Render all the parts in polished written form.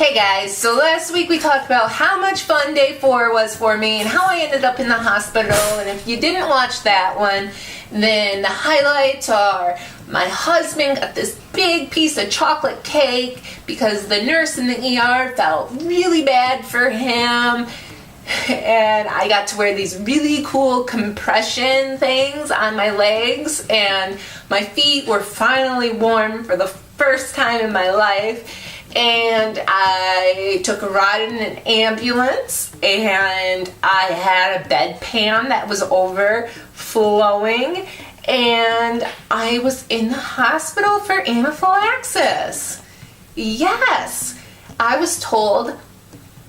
Hey guys, so last week we talked about how much fun day 4 was for me and how I ended up in the hospital, and if you didn't watch that one, then the highlights are my husband got this big piece of chocolate cake because the nurse in the ER felt really bad for him, and I got to wear these really cool compression things on my legs, and my feet were finally warm for the first time in my life. And I took a ride in an ambulance, and I had a bedpan that was overflowing, and I was in the hospital for anaphylaxis. Yes, I was told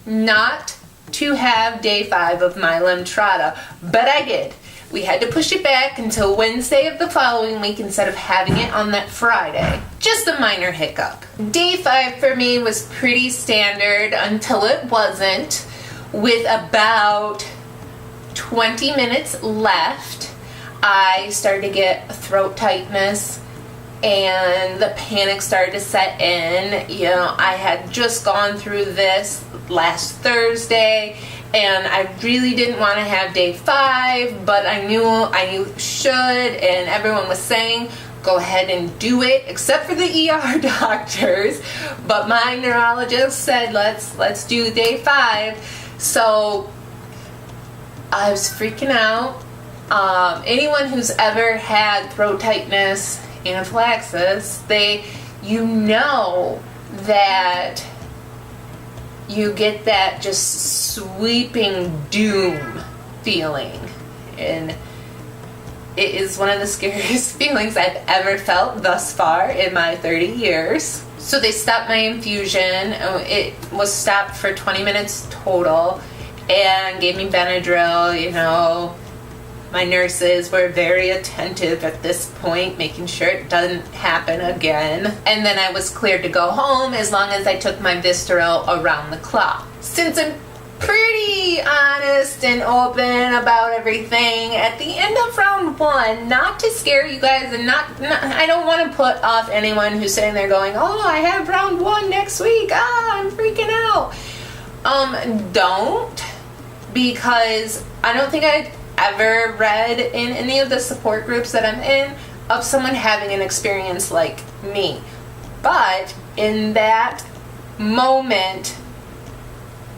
not to have day 5 of my Lemtrada, but I did. We had to push it back until Wednesday of the following week instead of having it on that Friday. Just a minor hiccup. Day 5 for me was pretty standard until it wasn't. With about 20 minutes left, I started to get throat tightness and the panic started to set in. You know, I had just gone through this last Thursday, and I really didn't want to have day 5, but I knew should, and everyone was saying, go ahead and do it, except for the ER doctors. But my neurologist said, let's do day 5. So I was freaking out. Anyone who's ever had throat tightness, anaphylaxis, you know that you get that just sweeping doom feeling, and it is one of the scariest feelings I've ever felt thus far in my 30 years. So they stopped my infusion. It was stopped for 20 minutes total and gave me Benadryl. You know, my nurses were very attentive at this point, making sure it doesn't happen again. And then I was cleared to go home as long as I took my Visceral around the clock. Since I'm pretty honest and open about everything, at the end of round 1, not to scare you guys, and I don't want to put off anyone who's sitting there going, oh, I have round 1 next week, I'm freaking out. Don't, because I don't think I'd ever read in any of the support groups that I'm in of someone having an experience like me. But in that moment,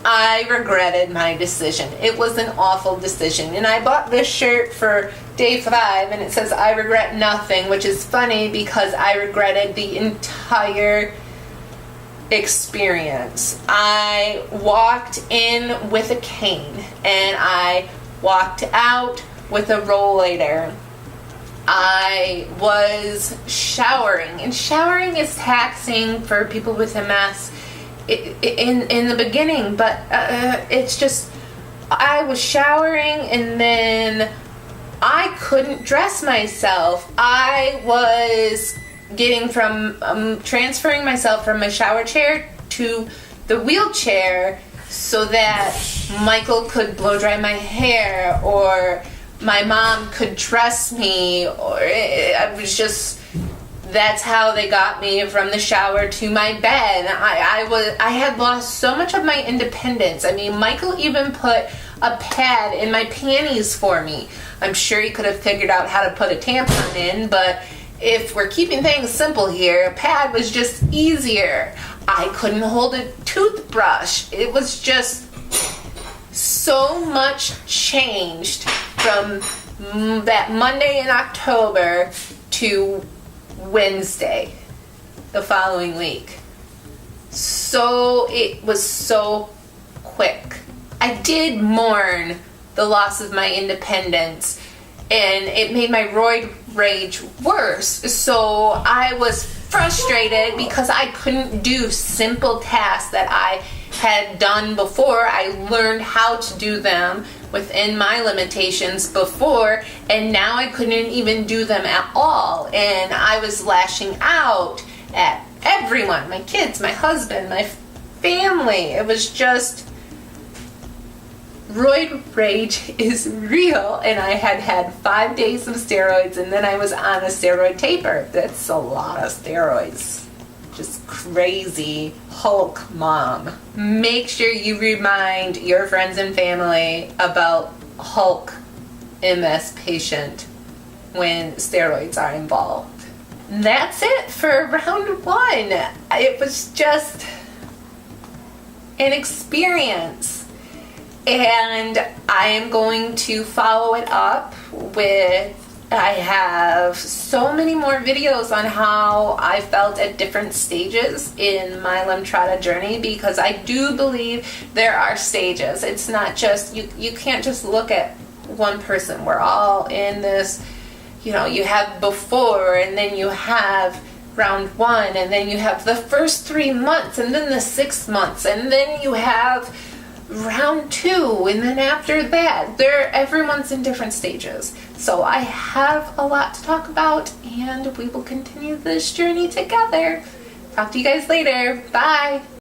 I regretted my decision. It was an awful decision. And I bought this shirt for day 5, and it says, I regret nothing, which is funny because I regretted the entire experience. I walked in with a cane, and I walked out with a rollator. I was showering, and showering is taxing for people with MS in the beginning, but it's just, I was showering, and then I couldn't dress myself. I was getting from transferring myself from my shower chair to the wheelchair so that Michael could blow dry my hair, or my mom could dress me, or I was just, that's how they got me from the shower to my bed. I had lost so much of my independence. I mean, Michael even put a pad in my panties for me. I'm sure he could have figured out how to put a tampon in, but if we're keeping things simple here, a pad was just easier. I couldn't hold a toothbrush. It was just so much changed from that Monday in October to Wednesday the following week. So it was so quick. I did mourn the loss of my independence, and it made my roid rage worse. So I was frustrated because I couldn't do simple tasks that I had done before. I learned how to do them within my limitations before, and now I couldn't even do them at all. And I was lashing out at everyone, my kids, my husband, my family. It was just, roid rage is real, and I had 5 days of steroids, and then I was on a steroid taper. That's a lot of steroids. just crazy Hulk mom. Make sure you remind your friends and family about Hulk MS patient when steroids are involved. That's it for round 1. It was just an experience, and I am going to follow it up with, I have so many more videos on how I felt at different stages in my Lemtrada journey, because I do believe there are stages. It's not just, you can't just look at one person. We're all in this, you know, you have before, and then you have round 1, and then you have the first 3 months, and then the 6 months, and then you have round 2, and then after that, everyone's in different stages. So I have a lot to talk about, and we will continue this journey together. Talk to you guys later. Bye.